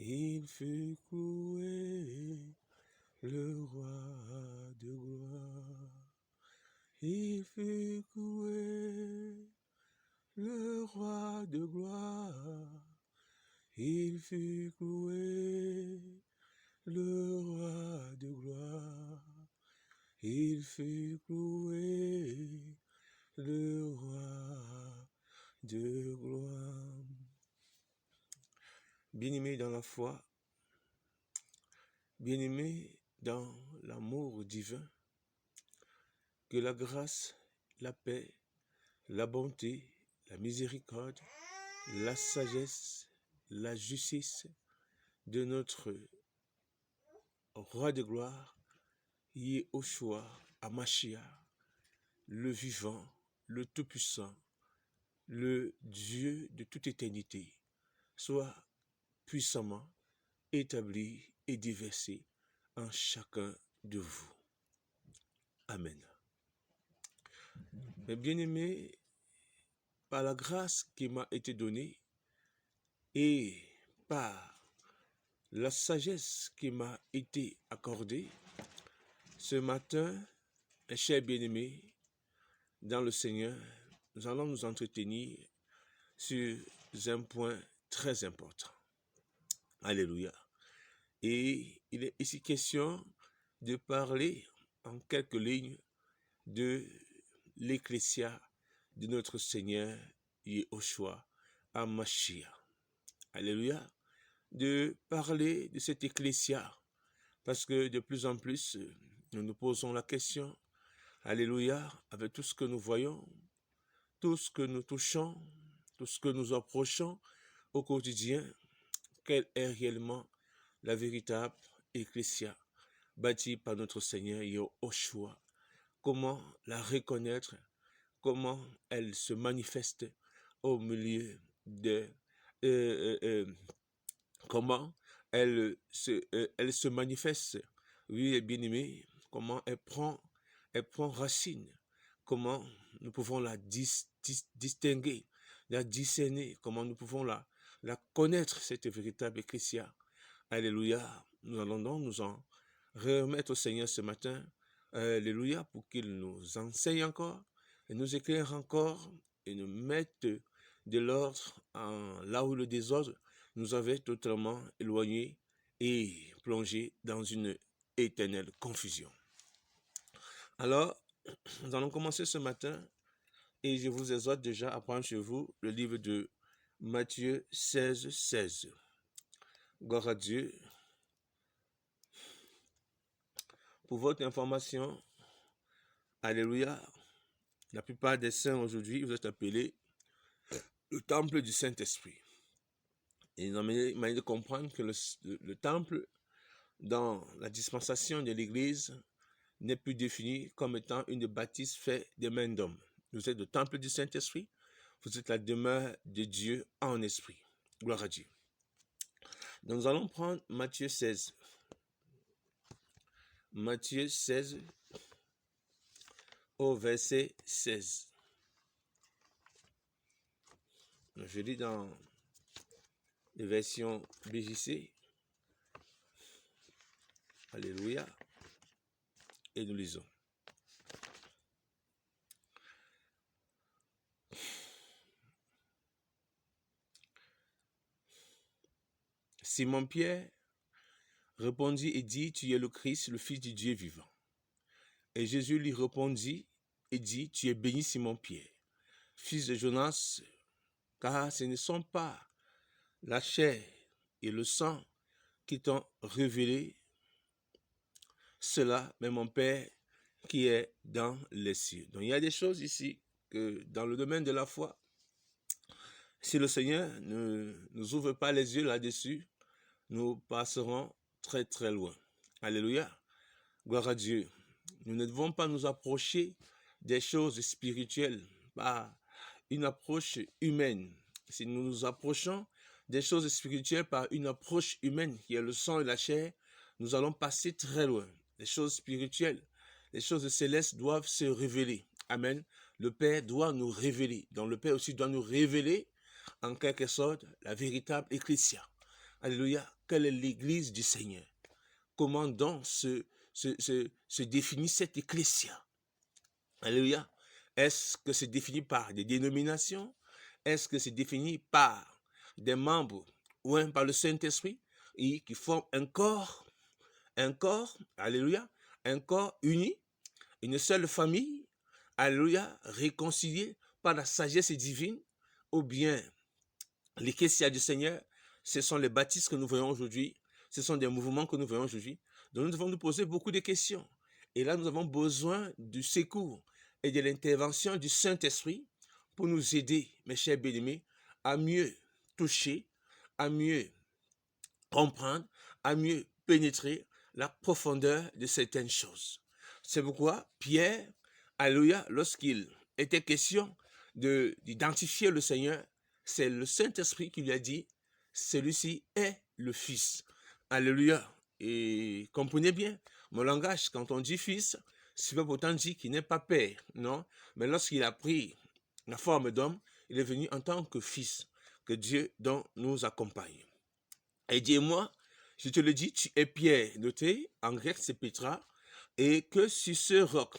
Il fut cloué, le roi de gloire. Il fut cloué, le roi de gloire. Il fut cloué, le roi de gloire. Il fut cloué, le roi de gloire. Bien-aimé dans la foi, bien-aimé dans l'amour divin, que la grâce, la paix, la bonté, la miséricorde, la sagesse, la justice de notre roi de gloire, Yeshua HaMashiach, le vivant, le tout-puissant, le Dieu de toute éternité, soit puissamment établi et déversé en chacun de vous. Amen. Mes bien-aimés, par la grâce qui m'a été donnée et par la sagesse qui m'a été accordée, ce matin, mes chers bien-aimés, dans le Seigneur, nous allons nous entretenir sur un point très important. Alléluia. Et il est ici question de parler en quelques lignes de l'Ecclésia de notre Seigneur Yeshua HaMashiach. Alléluia. De parler de cette Ecclésia parce que de plus en plus, nous nous posons la question, alléluia, avec tout ce que nous voyons, tout ce que nous touchons, tout ce que nous approchons au quotidien, quelle est réellement la véritable Ecclésia bâtie par notre Seigneur Yeshua. Comment la reconnaître, comment elle se manifeste au milieu de... comment elle se manifeste, oui, bien-aimé, comment elle prend racine, comment nous pouvons la distinguer, la discerner, comment nous pouvons la connaître, cette véritable Ecclésia. Alléluia. Nous allons donc nous en remettre au Seigneur ce matin. Alléluia, pour qu'il nous enseigne encore, et nous éclaire encore, et nous mette de l'ordre là où le désordre nous avait totalement éloignés et plongés dans une éternelle confusion. Alors, nous allons commencer ce matin, et je vous exhorte déjà à prendre chez vous le livre de Matthieu 16, 16. Gloire à Dieu. Pour votre information, alléluia, la plupart des saints aujourd'hui, vous êtes appelés le temple du Saint-Esprit. Et il m'a de comprendre que le temple, dans la dispensation de l'Église, n'est plus défini comme étant une bâtisse faite des mains d'hommes. Vous êtes le temple du Saint-Esprit, vous êtes la demeure de Dieu en esprit. Gloire à Dieu. Donc nous allons prendre Matthieu 16. Matthieu 16 au verset 16. Je lis dans les versions BJC. Alléluia. Et nous lisons. Simon-Pierre répondit et dit, tu es le Christ, le Fils du Dieu vivant. Et Jésus lui répondit et dit, tu es béni Simon-Pierre, fils de Jonas, car ce ne sont pas la chair et le sang qui t'ont révélé cela, mais mon Père qui est dans les cieux. Donc il y a des choses ici que dans le domaine de la foi, si le Seigneur ne nous ouvre pas les yeux là-dessus, nous passerons très très loin. Alléluia. Gloire à Dieu. Nous ne devons pas nous approcher des choses spirituelles par une approche humaine. Si nous nous approchons des choses spirituelles par une approche humaine, qui est le sang et la chair, nous allons passer très loin. Les choses spirituelles, les choses célestes doivent se révéler. Amen. Le Père doit nous révéler. Donc le Père aussi doit nous révéler, en quelque sorte, la véritable Ecclésia. Alléluia. Quelle est l'Église du Seigneur? Comment donc se définit cette ecclésia? Alléluia. Est-ce que c'est défini par des dénominations? Est-ce que c'est défini par des membres ou par le Saint-Esprit et qui forment un corps, alléluia, un corps uni, une seule famille, alléluia, réconciliée par la sagesse divine, ou bien l'ecclésia du Seigneur, ce sont les baptistes que nous voyons aujourd'hui, ce sont des mouvements que nous voyons aujourd'hui. Donc nous devons nous poser beaucoup de questions. Et là, nous avons besoin du secours et de l'intervention du Saint-Esprit pour nous aider, mes chers bien-aimés, à mieux toucher, à mieux comprendre, à mieux pénétrer la profondeur de certaines choses. C'est pourquoi Pierre, alléluia, lorsqu'il était question d'identifier le Seigneur, c'est le Saint-Esprit qui lui a dit, celui-ci est le Fils. Alléluia. Et comprenez bien, mon langage, quand on dit Fils, c'est pas pourtant dit qu'il n'est pas Père, non. Mais lorsqu'il a pris la forme d'homme, il est venu en tant que Fils. Que Dieu donc nous accompagne. Et dis-moi, je te le dis, tu es Pierre, notez, en grec c'est Petra, et que sur ce roc,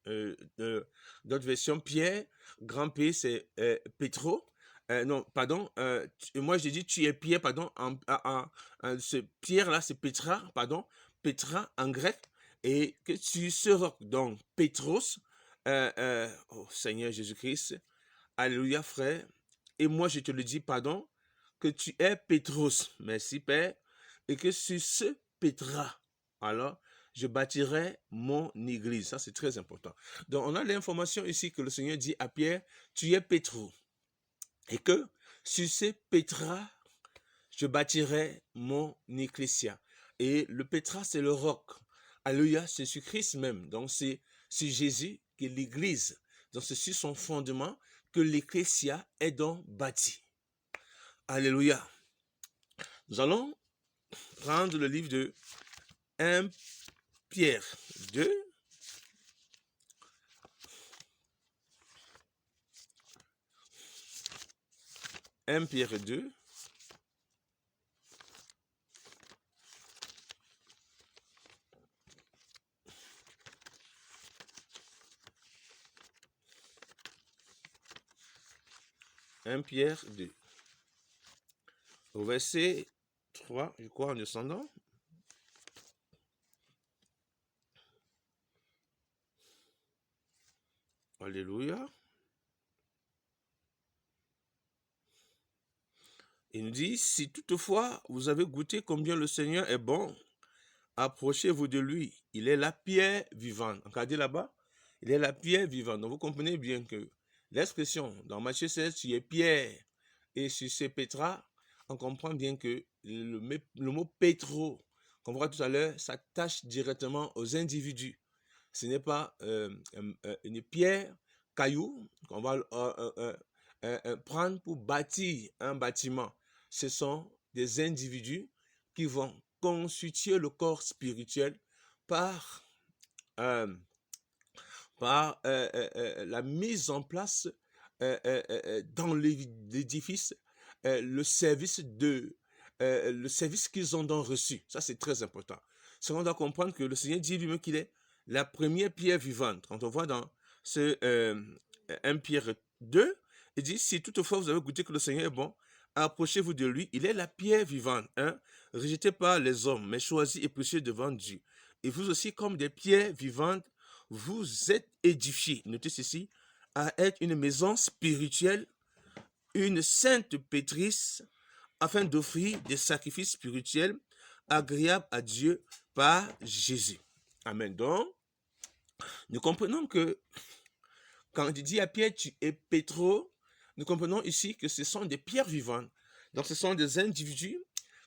d'autres versions, Pierre, grand P c'est Pétro, non, pardon, moi j'ai dit tu es Pierre, pardon, ce Pierre là c'est Petra, pardon, Petra en grec, et que sur ce roc, donc Pétros, oh Seigneur Jésus-Christ, alléluia frère, et moi je te le dis, pardon, que tu es Pétros, merci Père, et que sur ce Pétra, alors, je bâtirai mon église. Ça, c'est très important. Donc, on a l'information ici que le Seigneur dit à Pierre, tu es Pétro, et que sur ce Pétra, je bâtirai mon ecclésia. Et le Pétra, c'est le roc. Alléluia, c'est sur Christ même. Donc, c'est sur Jésus que l'église, donc c'est sur son fondement que l'ecclésia est donc bâtie. Alléluia. Nous allons prendre le livre de 1 Pierre 2. 1 Pierre 2. Pierre 2. Au verset 3, je crois, en descendant. Alléluia. Il nous dit, si toutefois vous avez goûté combien le Seigneur est bon, approchez-vous de lui. Il est la pierre vivante. Regardez là-bas, il est la pierre vivante. Donc vous comprenez bien que l'expression dans Matthieu 16, tu es pierre, et sur ces Pétra, on comprend bien que le mot Pétro, qu'on verra tout à l'heure, s'attache directement aux individus. Ce n'est pas une pierre, caillou, qu'on va prendre pour bâtir un bâtiment. Ce sont des individus qui vont constituer le corps spirituel par la mise en place dans l'édifice le service qu'ils ont donc reçu. Ça, c'est très important. C'est qu'on doit comprendre que le Seigneur dit lui-même qu'il est la première pierre vivante. Quand on voit dans ce 1 Pierre 2, il dit, si toutefois vous avez goûté que le Seigneur est bon, approchez-vous de lui. Il est la pierre vivante, rejetée par les hommes, mais choisie et précieuse devant Dieu. Et vous aussi, comme des pierres vivantes, vous êtes édifiés, notez ceci, à être une maison spirituelle, une sainte pétrice, afin d'offrir des sacrifices spirituels agréables à Dieu par Jésus. Amen. Donc, nous comprenons que quand il dit à Pierre, tu es Pétro, nous comprenons ici que ce sont des pierres vivantes. Donc, ce sont des individus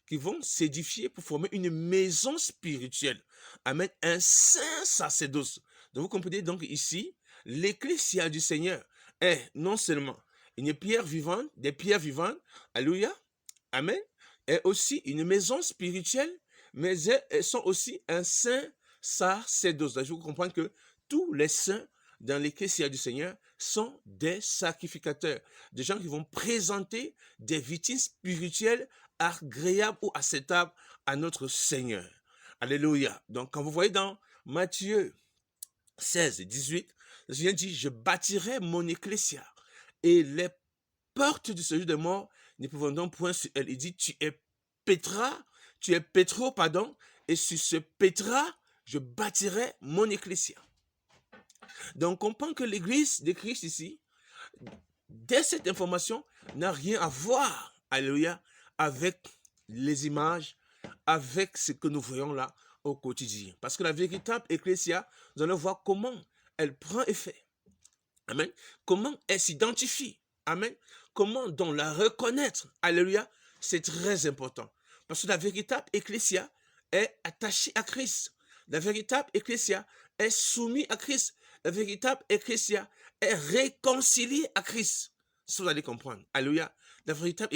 qui vont s'édifier pour former une maison spirituelle, à mettre un saint sacerdoce. Donc, vous comprenez donc ici, l'ecclésia du Seigneur est non seulement une pierre vivante, des pierres vivantes, alléluia, amen, est aussi une maison spirituelle, mais elles sont aussi un saint sacerdoce. Donc, je vous comprends que tous les saints dans l'ecclésia du Seigneur sont des sacrificateurs, des gens qui vont présenter des victimes spirituelles agréable ou acceptable à notre Seigneur. Alléluia. Donc, quand vous voyez dans Matthieu 16, 18, le Seigneur dit, je bâtirai mon ecclésia et les portes du séjour des morts ne prévaudront point sur elle. Il dit, tu es Pétro, pardon, et sur ce Pétra, je bâtirai mon ecclésia. Donc, on comprend que l'église de Christ ici, dès cette information, n'a rien à voir, alléluia, avec les images, avec ce que nous voyons là au quotidien. Parce que la véritable ecclésia, nous allons voir comment elle prend effet. Amen. Comment elle s'identifie. Amen. Comment donc la reconnaître. Alléluia. C'est très important. Parce que la véritable ecclésia est attachée à Christ. La véritable ecclésia est soumise à Christ. La véritable ecclésia est réconciliée à Christ. Ça, vous allez comprendre. Alléluia. La véritable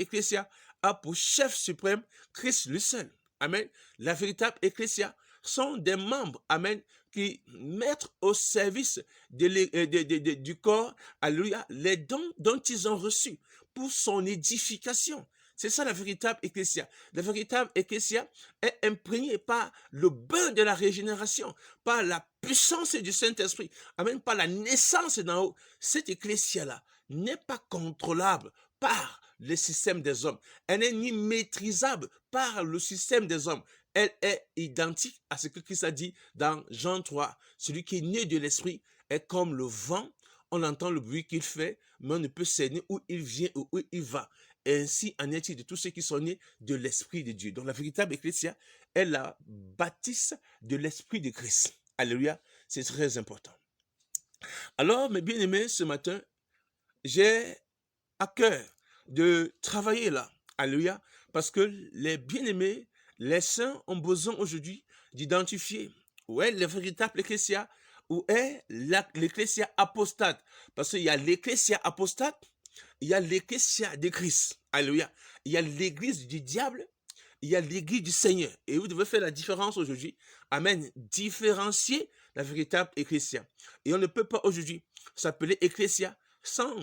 ecclésia a pour chef suprême Christ lui seul. Amen. La véritable ecclésia sont des membres, amen, qui mettent au service du corps, alléluia, les dons dont ils ont reçus pour son édification. C'est ça la véritable ecclésia. La véritable ecclésia est imprégnée par le bain de la régénération, par la puissance du Saint-Esprit, amen, par la naissance d'en haut. Cette ecclésia-là n'est pas contrôlable par le système des hommes. Elle n'est ni maîtrisable par le système des hommes. Elle est identique à ce que Christ a dit dans Jean 3. Celui qui est né de l'esprit est comme le vent. On entend le bruit qu'il fait, mais on ne peut cerner où il vient ou où il va. Et ainsi en est-il de tous ceux qui sont nés de l'esprit de Dieu. Donc la véritable ecclésia est la bâtisse de l'esprit de Christ. Alléluia, c'est très important. Alors, mes bien-aimés, ce matin, j'ai à cœur de travailler là. Alléluia, parce que les bien-aimés, les saints ont besoin aujourd'hui d'identifier où est la véritable ecclésia, où est l'ecclésia apostate. Parce qu'il y a l'ecclésia apostate, il y a l'ecclésia de Christ. Alléluia. Il y a l'église du diable, il y a l'église du Seigneur. Et vous devez faire la différence aujourd'hui. Amen. Différencier la véritable ecclésia. Et on ne peut pas aujourd'hui s'appeler ecclésia sans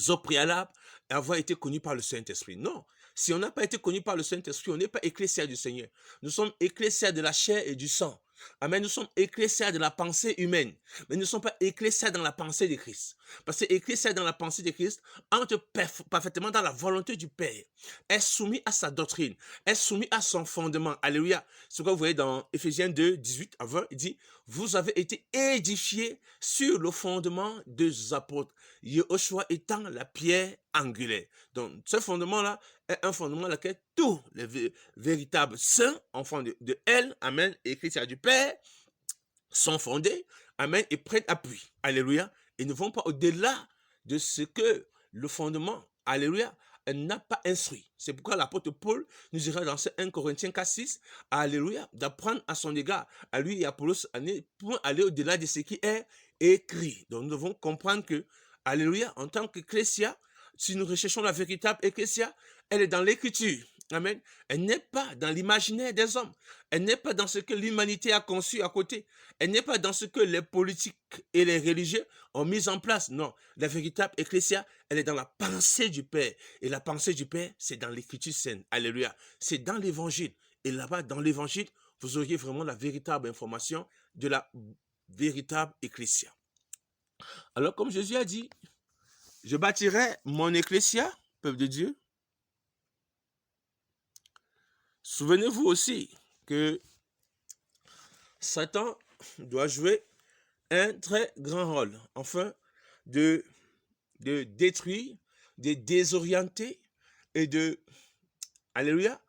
au préalable avoir été connu par le Saint-Esprit. Non. Si on n'a pas été connu par le Saint-Esprit, on n'est pas ecclésia du Seigneur. Nous sommes ecclésia de la chair et du sang. Amen. Nous sommes ecclésia de la pensée humaine. Mais nous ne sommes pas ecclésia dans la pensée de Christ. Parce que ecclésia dans la pensée de Christ entre parfaitement dans la volonté du Père. Est soumis à sa doctrine. Est soumis à son fondement. Alléluia. Ce que vous voyez dans Éphésiens 2, 18 à 20, il dit, vous avez été édifiés sur le fondement des apôtres. Yehoshua étant la pierre angulaire. Donc, ce fondement-là est un fondement dans lequel tous les véritables saints, enfants de elle, amen, et Christ du Père, sont fondés, amen, et prennent appui. Alléluia. Ils ne vont pas au-delà de ce que le fondement, alléluia, n'a pas instruit. C'est pourquoi l'apôtre Paul nous dira dans 1 Corinthiens 4, 6, alléluia, d'apprendre à son égard, à lui et à Apollos, pour aller au-delà de ce qui est écrit. Donc nous devons comprendre que, alléluia, en tant qu'ecclésia, si nous recherchons la véritable ecclésia, elle est dans l'écriture. Amen. Elle n'est pas dans l'imaginaire des hommes. Elle n'est pas dans ce que l'humanité a conçu à côté. Elle n'est pas dans ce que les politiques et les religieux ont mis en place. Non, la véritable ecclésia, elle est dans la pensée du Père. Et la pensée du Père, c'est dans l'écriture saine. Alléluia. C'est dans l'évangile. Et là-bas, dans l'évangile, vous auriez vraiment la véritable information de la véritable ecclésia. Alors, comme Jésus a dit, je bâtirai mon ecclésia, peuple de Dieu. Souvenez-vous aussi que Satan doit jouer un très grand rôle, afin de détruire, de désorienter et de, alléluia,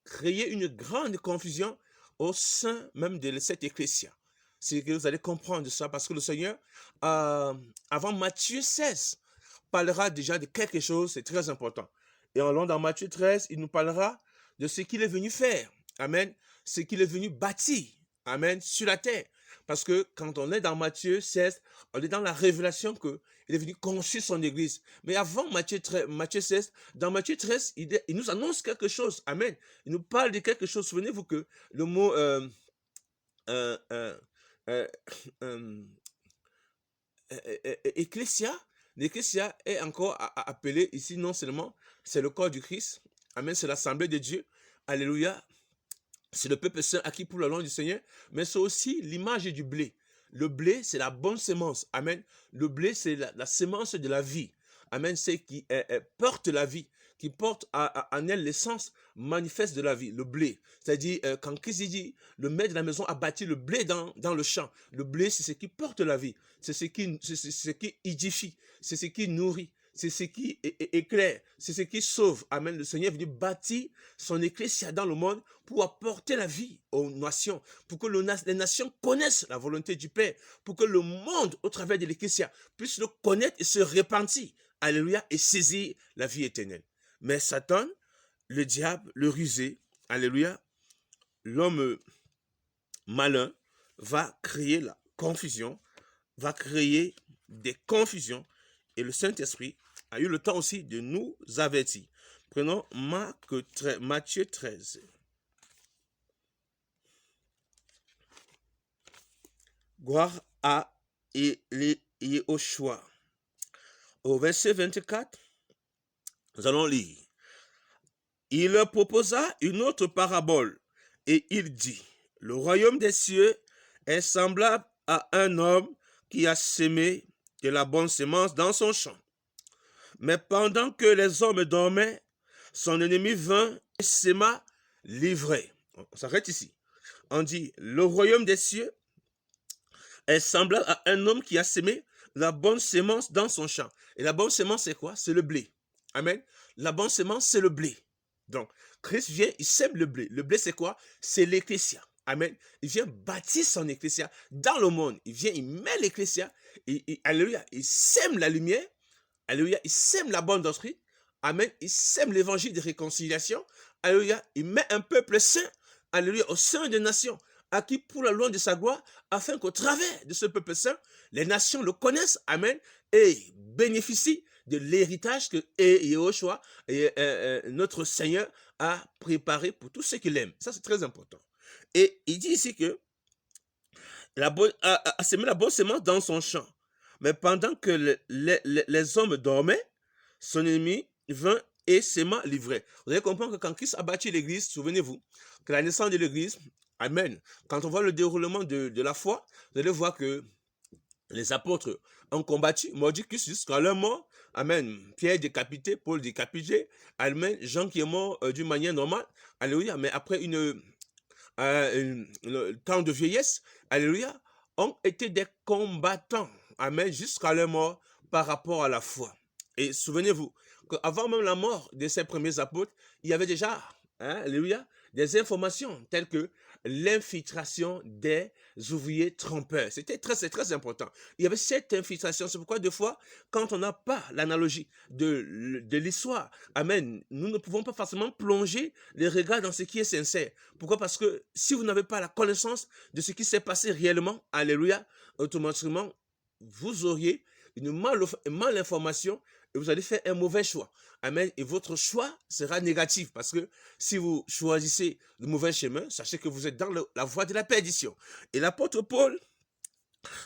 créer une grande confusion au sein même de cette ecclésia. C'est que vous allez comprendre ça parce que le Seigneur, avant Matthieu 16, parlera déjà de quelque chose, c'est très important. Et en allant dans Matthieu 13, il nous parlera de ce qu'il est venu faire. Amen. Ce qu'il est venu bâtir. Amen. Sur la terre. Parce que quand on est dans Matthieu 16, on est dans la révélation qu'il est venu construire son église. Mais avant Matthieu 16, dans Matthieu 13, il nous annonce quelque chose. Amen. Il nous parle de quelque chose. Souvenez-vous que le mot ecclésia L'Ecclésia est encore appelée ici, non seulement c'est le corps du Christ, amen, c'est l'assemblée de Dieu, alléluia, c'est le peuple saint acquis pour la loi du Seigneur, mais c'est aussi l'image du blé. Le blé, c'est la bonne semence, amen. Le blé, c'est la semence de la vie, amen, c'est qui porte la vie, qui porte en elle l'essence manifeste de la vie, le blé. C'est-à-dire, quand Christ dit, le maître de la maison a bâti le blé dans le champ. Le blé, c'est ce qui porte la vie, c'est ce qui édifie, c'est ce qui nourrit, c'est ce qui éclaire, c'est ce qui sauve. Amen. Le Seigneur est venu bâtir son ecclésia dans le monde pour apporter la vie aux nations, pour que les nations connaissent la volonté du Père, pour que le monde, au travers de l'ecclésia, puisse le connaître et se repentir. Alléluia, et saisir la vie éternelle. Mais Satan, le diable, le rusé, alléluia, l'homme malin va créer la confusion, va créer des confusions, et le Saint-Esprit a eu le temps aussi de nous avertir. Prenons Matthieu 13. Gloire à Yehoshua. Au verset 24, nous allons lire. Il leur proposa une autre parabole, et il dit, le royaume des cieux est semblable à un homme qui a sémé de la bonne semence dans son champ. Mais pendant que les hommes dormaient, son ennemi vint et sema l'ivraie. On s'arrête ici. On dit, le royaume des cieux est semblable à un homme qui a sémé la bonne semence dans son champ. Et la bonne semence, c'est quoi? C'est le blé. Amen. La bonne semence, c'est le blé. Donc, Christ vient, il sème le blé. Le blé, c'est quoi? C'est l'ecclésia. Amen. Il vient bâtir son ecclésia dans le monde. Il vient, il met l'ecclésia. Alléluia. Il sème la lumière. Alléluia. Il sème la bonne doctrine. Amen. Il sème l'évangile de réconciliation. Alléluia. Il met un peuple saint. Alléluia. Au sein des nations, acquis pour la loi de sa gloire, afin qu'au travers de ce peuple saint, les nations le connaissent. Amen. Et bénéficient de l'héritage que Yehoshua, notre Seigneur, a préparé pour tous ceux qui l'aiment. Ça, c'est très important. Et il dit ici que a semé la bonne semence dans son champ. Mais pendant que les hommes dormaient, son ennemi vint et sema l'ivraie. Vous allez comprendre que quand Christ a bâti l'église, souvenez-vous, que la naissance de l'église, amen, quand on voit le déroulement de la foi, vous allez voir que les apôtres ont combattu, mordicus jusqu'à leur mort. Amen. Pierre décapité, Paul décapité. Amen. Jean qui est mort d'une manière normale. Alléluia. Mais après le temps de vieillesse, alléluia, ont été des combattants. Amen. Jusqu'à leur mort par rapport à la foi. Et souvenez-vous qu'avant même la mort de ces premiers apôtres, il y avait déjà, alléluia, des informations telles que l'infiltration des ouvriers trompeurs. C'est très important. Il y avait cette infiltration. C'est pourquoi, des fois, quand on n'a pas l'analogie de l'histoire, amen, nous ne pouvons pas forcément plonger les regards dans ce qui est sincère. Pourquoi? Parce que si vous n'avez pas la connaissance de ce qui s'est passé réellement, alléluia, automatiquement, vous auriez une mal information et vous allez faire un mauvais choix. Amen. Et votre choix sera négatif parce que si vous choisissez le mauvais chemin, sachez que vous êtes dans la voie de la perdition. Et l'apôtre Paul,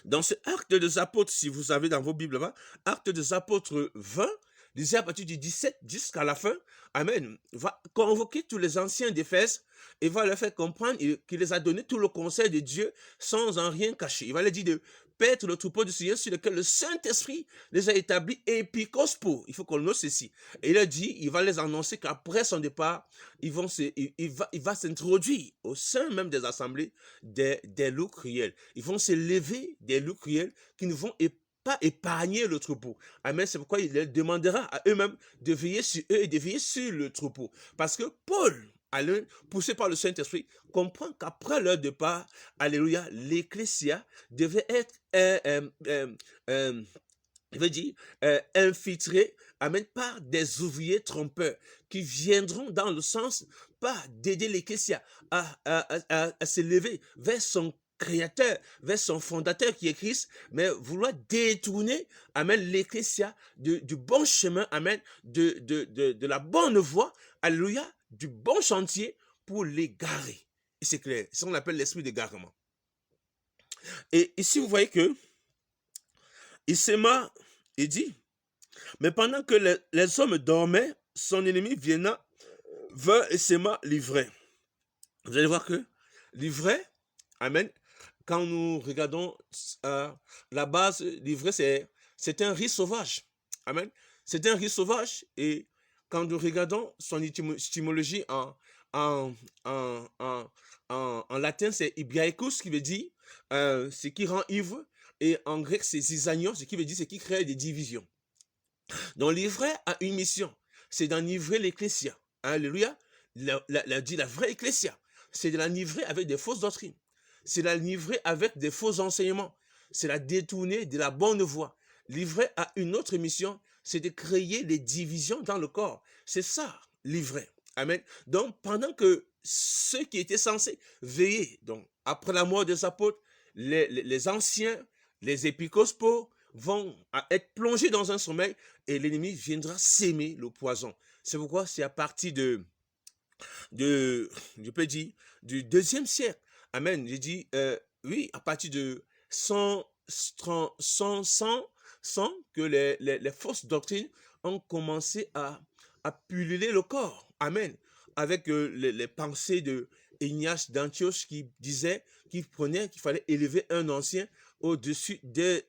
dans ce Acte des Apôtres, si vous avez dans vos Bibles là-bas, Acte des Apôtres 20, disait à partir du 17 jusqu'à la fin, amen, va convoquer tous les anciens d'Éphèse et va leur faire comprendre qu'il les a donné tout le conseil de Dieu sans en rien cacher. Il va leur dire de paître le troupeau du Seigneur sur lequel le Saint-Esprit les a établis épicospo. Il faut qu'on note ceci. Et il a dit, il va les annoncer qu'après son départ, il va s'introduire au sein même des assemblées des loups cruels. Ils vont se lever des loups cruels qui ne vont pas épargner le troupeau. Amen. C'est pourquoi il leur demandera à eux-mêmes de veiller sur eux et de veiller sur le troupeau. Parce que Paul, poussé par le Saint-Esprit, comprend qu'après leur départ, alléluia, l'ecclésia devait être il veut dire infiltré, amen, par des ouvriers trompeurs qui viendront dans le sens pas d'aider l'ecclésia à se lever vers son créateur, vers son fondateur qui est Christ, mais vouloir détourner, amen, l'ecclésia du bon chemin, amen, de la bonne voie, alléluia, du bon chantier pour l'égarer. Et c'est clair, c'est ce qu'on appelle l'esprit d'égarement. Et ici, vous voyez que il dit, Mais pendant que les hommes dormaient, son ennemi vint et sema l'ivraie. Vous allez voir que l'ivraie, amen, quand nous regardons la base, l'ivraie, c'est un riz sauvage. Amen. C'est un riz sauvage et quand nous regardons son étymologie en, en, en, en latin, c'est ibiaikos qui veut dire ce qui rend ivre et en grec, c'est zizanion, ce qui veut dire ce qui crée des divisions. Donc l'ivraie a une mission, c'est d'enivrer l'ecclésia. Alléluia. La vraie ecclésia, c'est de l'enivrer avec des fausses doctrines. C'est la livrer avec des faux enseignements. C'est la détourner de la bonne voie. L'ivraie a une autre mission, c'est de créer les divisions dans le corps. C'est ça, l'ivraie. Amen. Donc, pendant que ceux qui étaient censés veiller, donc après la mort des apôtres, les anciens, les épiscopaux vont être plongés dans un sommeil et l'ennemi viendra s'aimer le poison. C'est pourquoi c'est à partir je peux dire, du 2e siècle. Amen. J'ai dit, oui, à partir de 100 que les fausses doctrines ont commencé à pulluler le corps. Amen. Avec les pensées de Ignace d'Antioche qui disait qu'il fallait élever un ancien au-dessus de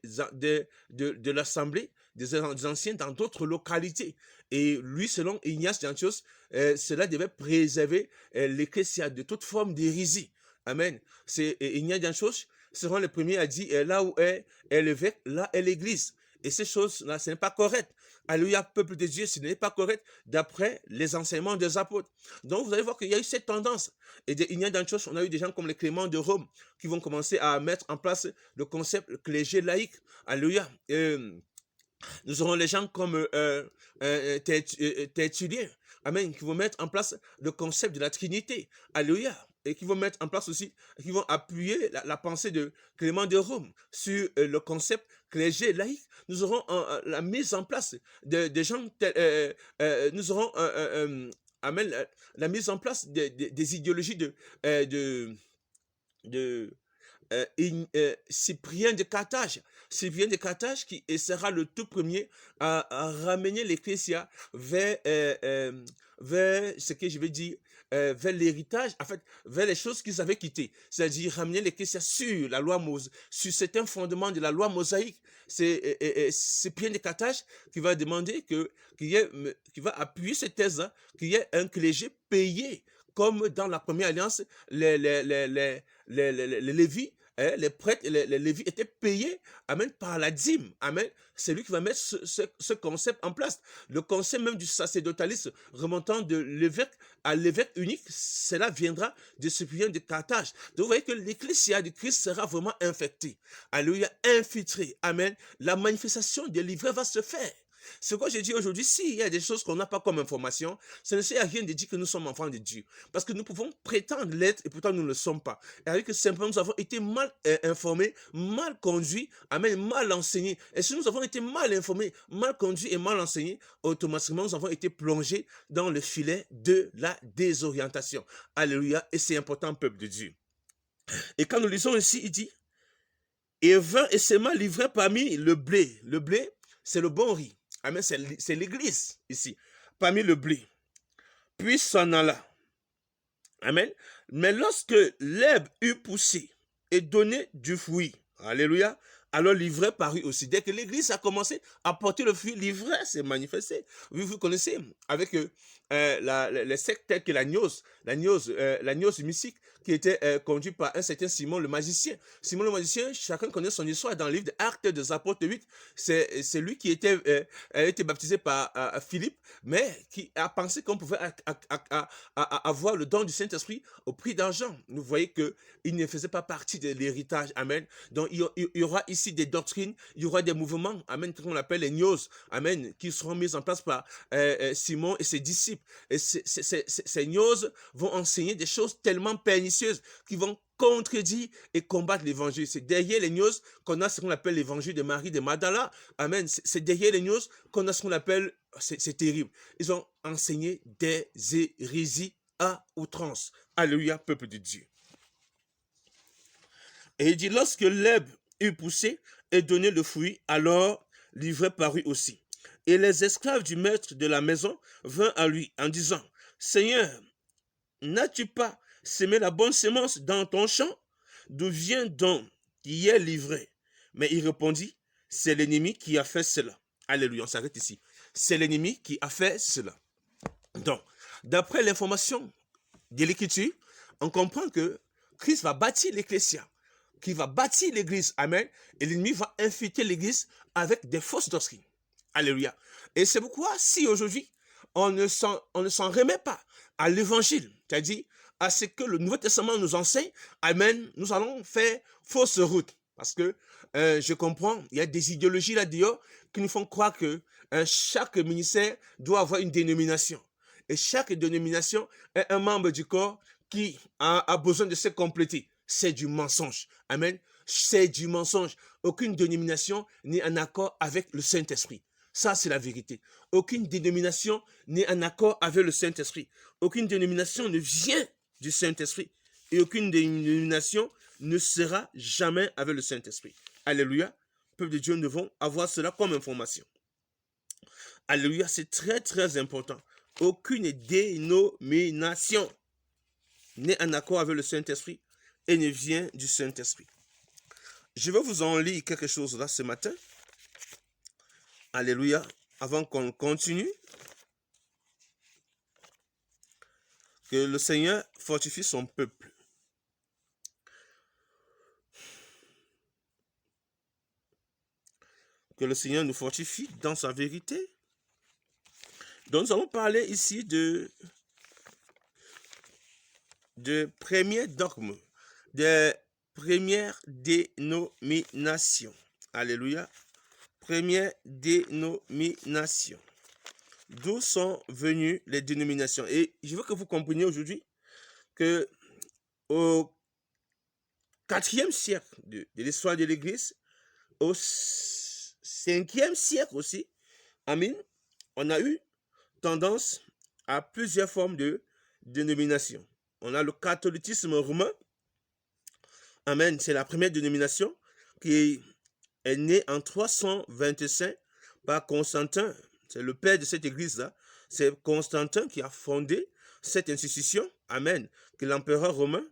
l'assemblée des anciens dans d'autres localités. Et lui, selon Ignace d'Antioche, cela devait préserver l'ecclésia de toute forme d'hérésie. Amen. C'est Ignace d'Antioche seront les premiers à dire là où est l'évêque, là est l'église. Et ces choses-là, ce n'est pas correct. Alléluia, peuple de Dieu, ce n'est pas correct d'après les enseignements des apôtres. Donc, vous allez voir qu'il y a eu cette tendance. Et d'Ignace d'Antioche, on a eu des gens comme les Clément de Rome qui vont commencer à mettre en place le concept clergé laïque. Alléluia. Nous aurons les gens comme Tertullien, amen, qui vont mettre en place le concept de la Trinité. Alléluia. Et qui vont mettre en place aussi, qui vont appuyer la pensée de Clément de Rome sur le concept clergé laïque. Nous aurons la mise en place de gens, nous aurons amen, la mise en place des idéologies de Cyprien de Carthage. Cyprien de Carthage qui sera le tout premier à ramener l'ecclésia vers ce que je vais dire, vers l'héritage, en fait, vers les choses qu'ils avaient quittées. C'est-à-dire ramener l'ecclésia sur la loi sur certains fondements de la loi mosaïque. C'est Cyprien de Carthage qui va demander qui va appuyer cette thèse-là, qu'il y ait un clergé payé comme dans la première alliance, les Lévis, les prêtres et les Lévis étaient payés, amen, par la dîme, amen. C'est lui qui va mettre ce concept en place. Le concept même du sacerdotalisme remontant de l'évêque à l'évêque unique, cela viendra de Cyprien de Carthage. Donc vous voyez que l'ecclésia de Christ sera vraiment infectée. Alléluia, infiltrée, amen. La manifestation des livrets va se faire. Ce que j'ai dit aujourd'hui, s'il y a des choses qu'on n'a pas comme information, ça ne sert à rien de dire que nous sommes enfants de Dieu. Parce que nous pouvons prétendre l'être et pourtant nous ne le sommes pas. Et avec que simplement nous avons été mal informés, mal conduits, amen, mal enseignés. Et si nous avons été mal informés, mal conduits et mal enseignés, automatiquement nous avons été plongés dans le filet de la désorientation. Alléluia. Et c'est important, peuple de Dieu. Et quand nous lisons ici, il dit, et vint et sema l'ivraie parmi le blé. Le blé, c'est le bon riz. Amen, c'est l'église ici, parmi le blé. Puis s'en alla. Amen. Mais lorsque l'herbe eut poussé et donné du fruit, alléluia, alors l'ivraie parut aussi. Dès que l'église a commencé à porter le fruit, l'ivraie s'est manifestée. Vous connaissez, avec les sectes tels que la gnose mystique, qui était conduite par un certain Simon le magicien. Simon le magicien, chacun connaît son histoire dans le livre d'Actes des Apôtres 8. C'est lui qui a été baptisé par Philippe, mais qui a pensé qu'on pouvait avoir le don du Saint-Esprit au prix d'argent. Vous voyez qu'il ne faisait pas partie de l'héritage. Amen. Donc il y aura ici des doctrines, il y aura des mouvements, amen, qu'on appelle les gnoses, amen, qui seront mis en place par Simon et ses disciples. Et ces gnoses vont enseigner des choses tellement pernicieuses qui vont contredire et combattre l'évangile. C'est derrière les gnoses qu'on a ce qu'on appelle l'évangile de Marie de Magdala. Amen. C'est derrière les gnoses qu'on a ce qu'on appelle, c'est terrible. Ils ont enseigné des hérésies à outrance. Alléluia, peuple de Dieu. Et il dit, lorsque l'herbe eut poussé et donné le fruit, alors l'ivraie parut aussi. Et les esclaves du maître de la maison vinrent à lui en disant, Seigneur, n'as-tu pas semé la bonne semence dans ton champ? D'où vient donc qui est livré? Mais il répondit, c'est l'ennemi qui a fait cela. Alléluia, on s'arrête ici. C'est l'ennemi qui a fait cela. Donc, d'après l'information de l'Écriture, on comprend que Christ va bâtir l'Ecclésia, qui va bâtir l'Église. Amen. Et l'ennemi va infiltrer l'Église avec des fausses doctrines. Alléluia. Et c'est pourquoi, si aujourd'hui, on ne s'en remet pas à l'Évangile, c'est-à-dire à ce que le Nouveau Testament nous enseigne, amen, nous allons faire fausse route. Parce que je comprends, il y a des idéologies là-dedans qui nous font croire que chaque ministère doit avoir une dénomination. Et chaque dénomination est un membre du corps qui a besoin de se compléter. C'est du mensonge. Amen. C'est du mensonge. Aucune dénomination n'est en accord avec le Saint-Esprit. Ça, c'est la vérité. Aucune dénomination n'est en accord avec le Saint-Esprit. Aucune dénomination ne vient du Saint-Esprit. Et aucune dénomination ne sera jamais avec le Saint-Esprit. Alléluia. Peuple de Dieu, nous devons avoir cela comme information. Alléluia, c'est très très important. Aucune dénomination n'est en accord avec le Saint-Esprit et ne vient du Saint-Esprit. Je vais vous en lire quelque chose là ce matin. Alléluia. Avant qu'on continue, que le Seigneur fortifie son peuple. Que le Seigneur nous fortifie dans sa vérité. Donc nous allons parler ici de premiers dogmes, de premières dénominations. Alléluia. Première dénomination. D'où sont venues les dénominations? Et je veux que vous compreniez aujourd'hui que au IVe siècle de l'histoire de l'Église, au 5e siècle aussi, amen, on a eu tendance à plusieurs formes de dénomination. On a le catholicisme romain, amen, c'est la première dénomination qui est née en 325 par Constantin. C'est le père de cette église-là. C'est Constantin qui a fondé cette institution, amen, que l'empereur romain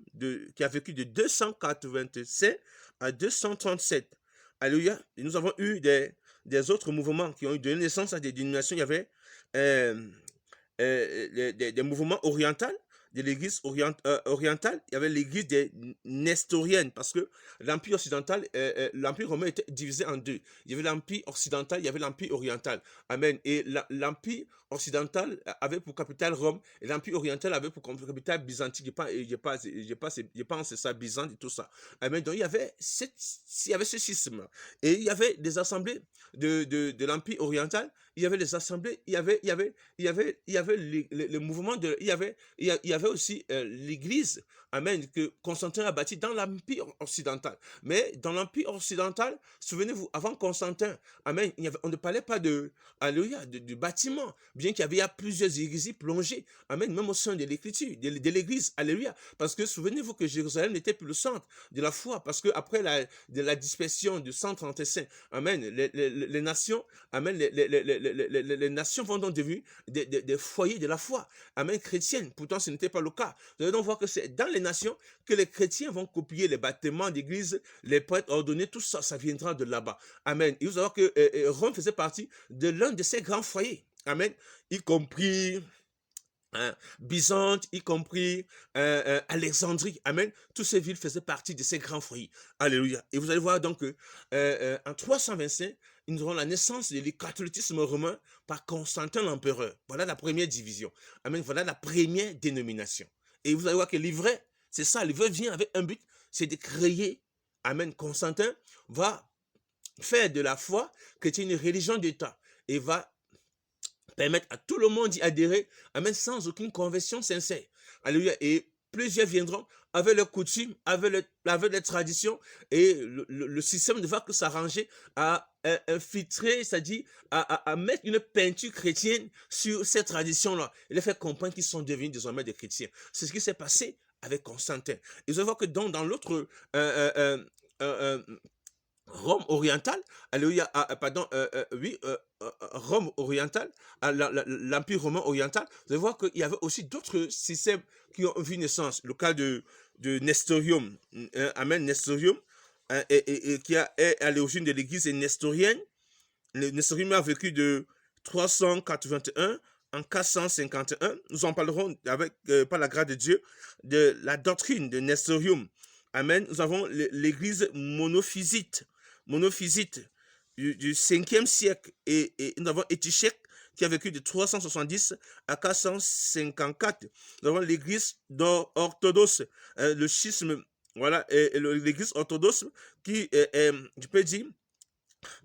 qui a vécu de 285 à 237. Alléluia. Et nous avons eu des autres mouvements qui ont eu donné naissance à des dénominations. Il y avait des mouvements orientaux, de l'église orientale. Il y avait l'église des nestoriennes, parce que l'empire occidental, l'empire romain était divisé en deux. Il y avait l'empire occidental, il y avait l'empire oriental. Amen. Et l'empire occidental avait pour capitale Rome, et l'empire oriental avait pour capitale Byzantique. Je pense c'est ça, Byzance et tout ça. Amen. Donc il y avait ce schisme. Et il y avait des assemblées de l'empire oriental. Il y avait les assemblées, il y avait les mouvements il y avait aussi l'église, amen, que Constantin a bâti dans l'empire occidental. Mais dans l'empire occidental, souvenez-vous, avant Constantin, amen, on ne parlait pas alléluia, du bâtiment, bien qu'il y avait plusieurs églises plongées, amen, même au sein de l'écriture, de l'église, alléluia, parce que souvenez-vous que Jérusalem n'était plus le centre de la foi, parce que après la dispersion de 135, amen, les nations, amen, les nations vont donc devenir des foyers de la foi, amen, chrétienne. Pourtant, ce n'était pas le cas. Vous allez donc voir que c'est dans les nations que les chrétiens vont copier les bâtiments d'église, les prêtres ordonnés, tout ça, ça viendra de là-bas. Amen. Et vous allez voir que Rome faisait partie de l'un de ces grands foyers. Amen. Y compris Byzance, y compris Alexandrie, amen. Toutes ces villes faisaient partie de ces grands foyers. Alléluia. Et vous allez voir donc que en 325, nous aurons la naissance du catholicisme romain par Constantin l'empereur. Voilà la première division. Amen. Voilà la première dénomination. Et vous allez voir que l'ivraie, c'est ça, l'ivraie vient avec un but, c'est de créer, amen. Constantin va faire de la foi chrétienne une religion d'État et va permettre à tout le monde d'y adhérer, amen, sans aucune conversion sincère. Alléluia. Et plusieurs viendront avec leurs coutumes, avec les traditions, et le système ne va que s'arranger à infiltrer, c'est-à-dire à mettre une peinture chrétienne sur ces traditions-là, et les faire comprendre qu'ils sont devenus désormais des chrétiens. C'est ce qui s'est passé avec Constantin. Et vous allez voir que dans l'autre Rome orientale, alléluia, oui, Rome orientale, l'Empire romain oriental, vous allez voir qu'il y avait aussi d'autres systèmes qui ont vu naissance. Le cas de Nestorium, Amen, Nestorium, et qui est à l'origine de l'église nestorienne. Le Nestorium a vécu de 381 en 451. Nous en parlerons avec, par la grâce de Dieu, de la doctrine de Nestorium. Amen. Nous avons l'église monophysite du 5e siècle. Et nous avons Étichette qui a vécu de 370 à 454. Nous avons l'église orthodoxe, le schisme, voilà, l'église orthodoxe qui, je peux dire,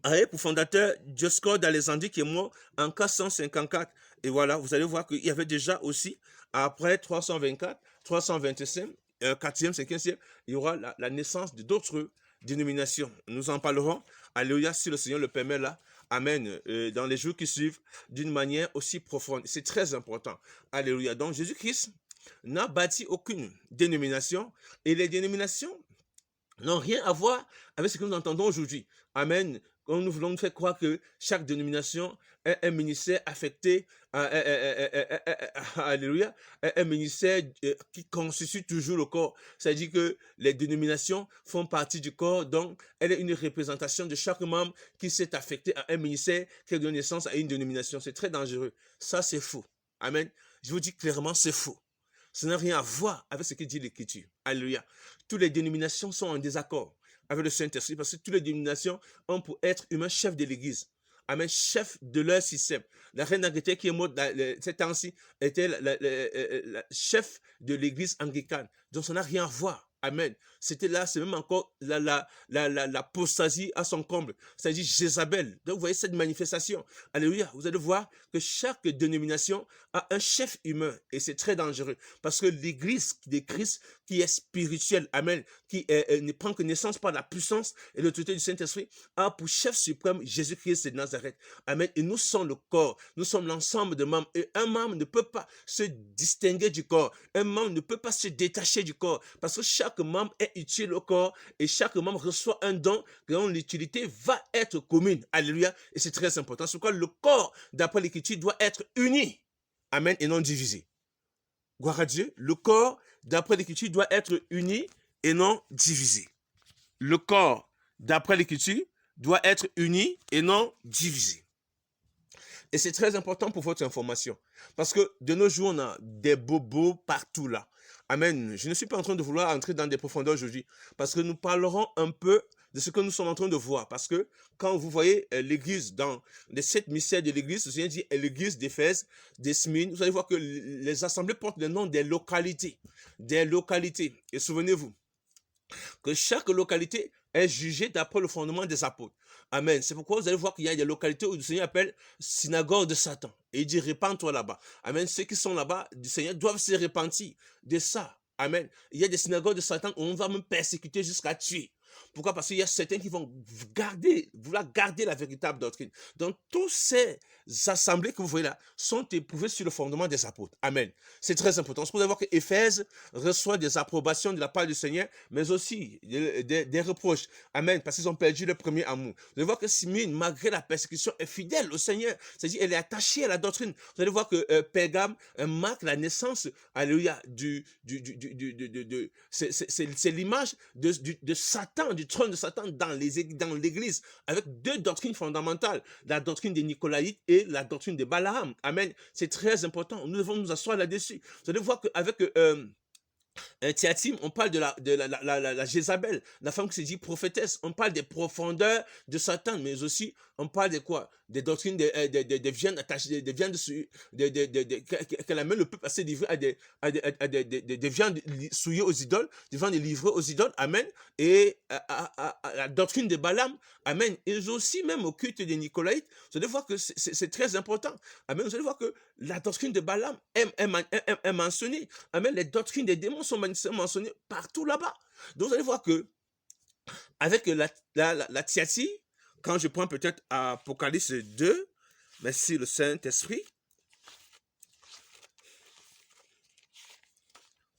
avec pour fondateur Dioscorde d'Alexandrie qui est mort en 454. Et voilà, vous allez voir qu'il y avait déjà aussi, après 324, 325, 4e, 5e siècle, il y aura la naissance d'autres dénominations. Nous en parlerons, alléluia, si le Seigneur le permet là. Amen. Dans les jours qui suivent, d'une manière aussi profonde. C'est très important. Alléluia. Donc Jésus-Christ n'a bâti aucune dénomination et les dénominations n'ont rien à voir avec ce que nous entendons aujourd'hui. Amen. Quand nous voulons nous faire croire que chaque dénomination est un ministère affecté, alléluia, un ministère qui constitue toujours le corps. C'est-à-dire que les dénominations font partie du corps, donc elle est une représentation de chaque membre qui s'est affecté à un ministère qui donne naissance à une dénomination. C'est très dangereux. Ça, c'est faux. Amen. Je vous dis clairement, c'est faux. Ça n'a rien à voir avec ce que dit l'Écriture. Alléluia. Toutes les dénominations sont en désaccord avec le Saint-Esprit parce que toutes les dénominations ont pour être humain chef de l'Église. Amen, chef de leur système. La reine d'Angleterre qui est morte ces temps-ci était la chef de l'Église anglicane. Donc ça n'a rien à voir. Amen. C'était là, c'est même encore l'apostasie à son comble. C'est-à-dire Jézabel. Donc vous voyez cette manifestation. Alléluia. Vous allez voir que chaque dénomination a un chef humain et c'est très dangereux parce que l'église de Christ qui est spirituelle, amen, qui ne prend que naissance par la puissance et l'autorité du Saint-Esprit, a pour chef suprême Jésus-Christ de Nazareth. Amen. Et nous sommes le corps, nous sommes l'ensemble de membres et un membre ne peut pas se distinguer du corps, un membre ne peut pas se détacher du corps parce que chaque membre est utile au corps et chaque membre reçoit un don dont l'utilité va être commune. Alléluia. Et c'est très important. C'est pourquoi le corps, d'après l'Écriture, doit être uni. Amen. Et non divisé. Gloire à Dieu. Le corps, d'après l'Écriture, doit être uni et non divisé. Le corps, d'après l'Écriture, doit être uni et non divisé. Et c'est très important pour votre information. Parce que de nos jours, on a des bobos partout là. Amen. Je ne suis pas en train de vouloir entrer dans des profondeurs aujourd'hui. Parce que nous parlerons un peu de ce que nous sommes en train de voir. Parce que quand vous voyez l'église, dans les 7 mystères de l'église, je viens de dire l'église d'Éphèse, des Smyrne, vous allez voir que les assemblées portent le nom des localités. Des localités. Et souvenez-vous que chaque localité est jugée d'après le fondement des apôtres. Amen. C'est pourquoi vous allez voir qu'il y a des localités où le Seigneur appelle synagogue de Satan. Et il dit, répands-toi là-bas. Amen. Ceux qui sont là-bas du Seigneur doivent se repentir de ça. Amen. Il y a des synagogues de Satan où on va même persécuter jusqu'à tuer. Pourquoi? Parce qu'il y a certains qui vont vouloir garder la véritable doctrine. Donc, tous ces assemblées que vous voyez là sont éprouvées sur le fondement des apôtres. Amen. C'est très important. C'est pour savoir que Éphèse reçoit des approbations de la part du Seigneur, mais aussi des reproches. Amen. Parce qu'ils ont perdu le premier amour. Vous allez voir que Smyrne, malgré la persécution, est fidèle au Seigneur. C'est-à-dire, elle est attachée à la doctrine. Vous allez voir que Pergame marque la naissance, alléluia, c'est l'image de Satan, du trône de Satan dans l'église, avec deux doctrines fondamentales, la doctrine des Nicolaïtes et la doctrine de Balaam. Amen. C'est très important. Nous devons nous asseoir là-dessus. Vous allez voir qu'avec Thyatire, on parle de la Jézabel, la femme qui se dit prophétesse. On parle des profondeurs de Satan, mais aussi on parle de quoi? Des doctrines de viande attachées, des viandes qu'elle amène le peuple à se livrer à des viandes souillées aux idoles, des viandes livrées aux idoles. Amen. Et à la doctrine de Balaam. Amen. Et aussi même au culte des Nicolaïtes. Vous allez voir que c'est très important. Amen. Vous allez voir que la doctrine de Balaam est mentionnée. Amen. Les doctrines des démons sont mentionnées partout là-bas. Donc vous allez voir que avec la Thyatire, quand je prends peut-être Apocalypse 2, merci le Saint-Esprit,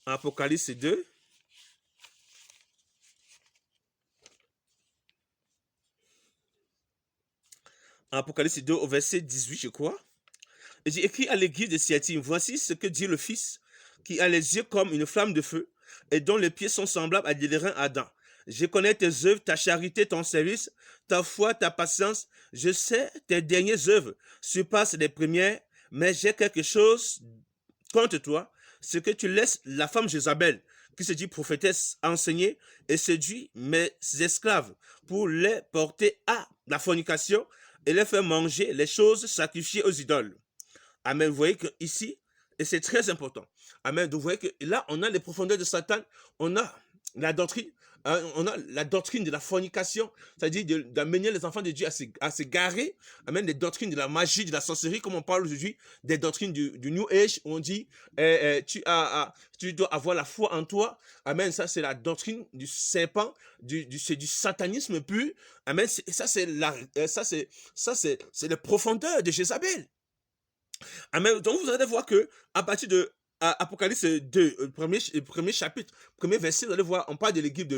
Apocalypse 2, Apocalypse 2 au verset 18, je crois. Et j'ai écrit à l'église de Thyatire, voici ce que dit le Fils, qui a les yeux comme une flamme de feu, et dont les pieds sont semblables à des reins ardents. Je connais tes œuvres, ta charité, ton service, ta foi, ta patience. Je sais tes dernières œuvres surpassent les premières, mais j'ai quelque chose contre toi, c'est que tu laisses la femme Jézabel, qui se dit prophétesse, enseigner et séduit mes esclaves pour les porter à la fornication et les faire manger les choses sacrifiées aux idoles. Amen. Vous voyez que ici, et c'est très important. Amen. Donc vous voyez que là, on a les profondeurs de Satan, on a la doctrine, on a la doctrine de la fornication, c'est-à-dire d'amener les enfants de Dieu à se garer. Amen. Les doctrines de la magie, de la sorcellerie, comme on parle aujourd'hui, des doctrines du New Age, où on dit tu dois avoir la foi en toi. Amen. Ça, c'est la doctrine du serpent, c'est du satanisme pur. Amen. Ça, c'est les profondeurs de Jézabel. Amen. Donc vous allez voir que à partir de Apocalypse 2, premier chapitre, premier verset, vous allez voir, on parle de l'équipe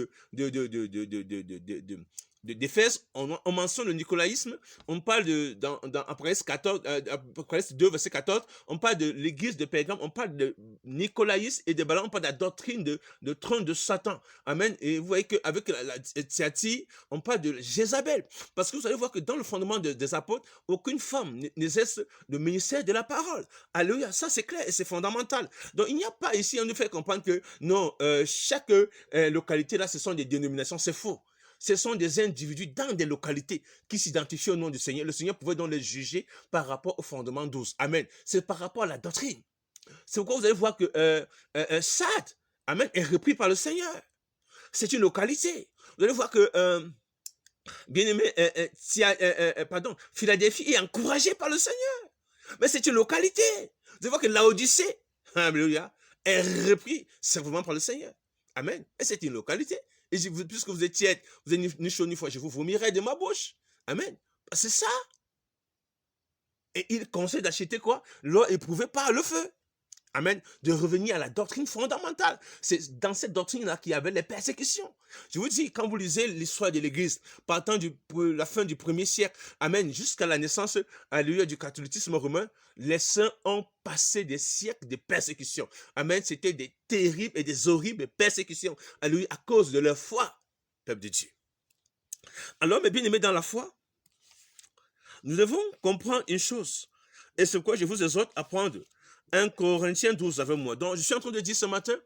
d'Éphèse, on mentionne le nicolaïsme, on parle dans Apocalypse 14, Apocalypse 2, verset 14, on parle de l'église de Pergame, on parle de nicolaïsme et de Balaam, on parle de la doctrine de trône de Satan. Amen. Et vous voyez qu'avec la Thyatire, on parle de Jézabel. Parce que vous allez voir que dans le fondement des apôtres, aucune femme n'exerce le ministère de la parole. Alléluia, ça c'est clair et c'est fondamental. Donc il n'y a pas ici, on nous fait comprendre que non, chaque localité là, ce sont des dénominations, c'est faux. Ce sont des individus dans des localités qui s'identifient au nom du Seigneur. Le Seigneur pouvait donc les juger par rapport au fondement 12. Amen. C'est par rapport à la doctrine. C'est pourquoi vous allez voir que Sade, amen, est repris par le Seigneur. C'est une localité. Vous allez voir que bien-aimé, Philadelphie est encouragé par le Seigneur. Mais c'est une localité. Vous allez voir que Laodicée, alléluia, est repris simplement par le Seigneur. Amen. Et c'est une localité. Et puisque vous êtes tiède, vous êtes ni chaud ni froid, je vous vomirai de ma bouche. Amen. C'est ça. Et il conseille d'acheter quoi? L'or éprouvé par le feu. Amen. De revenir à la doctrine fondamentale. C'est dans cette doctrine-là qu'il y avait les persécutions. Je vous dis, quand vous lisez l'histoire de l'Église, partant de la fin du 1er siècle, amen, jusqu'à la naissance, alléluia, du catholicisme romain, les saints ont passé des siècles de persécutions. Amen. C'était des terribles et des horribles persécutions. Alléluia, à cause de leur foi, peuple de Dieu. Alors, mes bien-aimés dans la foi, nous devons comprendre une chose. Et c'est pourquoi je vous exhorte à prendre 1 Corinthiens 12 avec moi. Donc, je suis en train de dire ce matin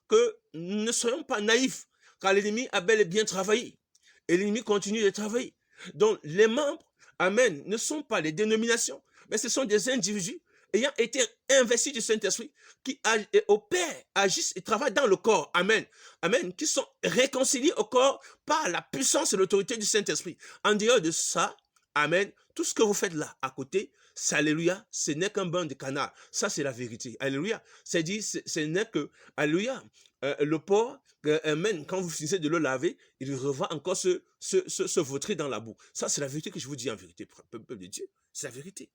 que ne soyons pas naïfs, car l'ennemi a bel et bien travaillé. Et l'ennemi continue de travailler. Donc, les membres, amen, ne sont pas les dénominations, mais ce sont des individus ayant été investis du Saint-Esprit qui opèrent, agissent et travaillent dans le corps. Amen. Amen. Qui sont réconciliés au corps par la puissance et l'autorité du Saint-Esprit. En dehors de ça, amen, tout ce que vous faites là, à côté, c'est alléluia, ce n'est qu'un bain de canard. Ça, c'est la vérité. Alléluia. C'est-à-dire, ce n'est que, alléluia, le porc, amen, quand vous finissez de le laver, il revend encore se vautrer dans la boue. Ça, c'est la vérité que je vous dis en vérité, peuple de Dieu. C'est la vérité.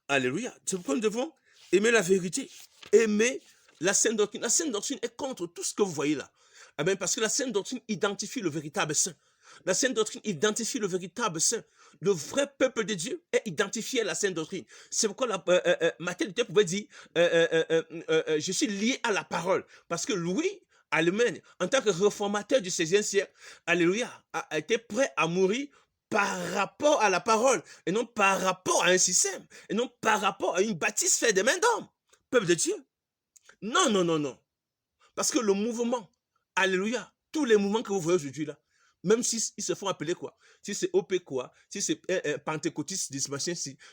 Alléluia. C'est pourquoi nous devons aimer la vérité, aimer la sainte doctrine. La sainte doctrine est contre tout ce que vous voyez là. Amen, parce que la sainte doctrine identifie le véritable saint. La sainte doctrine identifie le véritable saint. Le vrai peuple de Dieu est identifié à la sainte doctrine. C'est pourquoi Matthieu Luther pouvait dire je suis lié à la parole. Parce que Louis, Allemagne, en tant que réformateur du XVIe siècle, alléluia, a été prêt à mourir par rapport à la parole, et non par rapport à un système, et non par rapport à une bâtisse faite des mains d'hommes. Peuple de Dieu. Non, non, non, non. Parce que le mouvement, alléluia, tous les mouvements que vous voyez aujourd'hui là, même s'ils se font appeler quoi, si c'est OP quoi, si c'est pentecôtiste,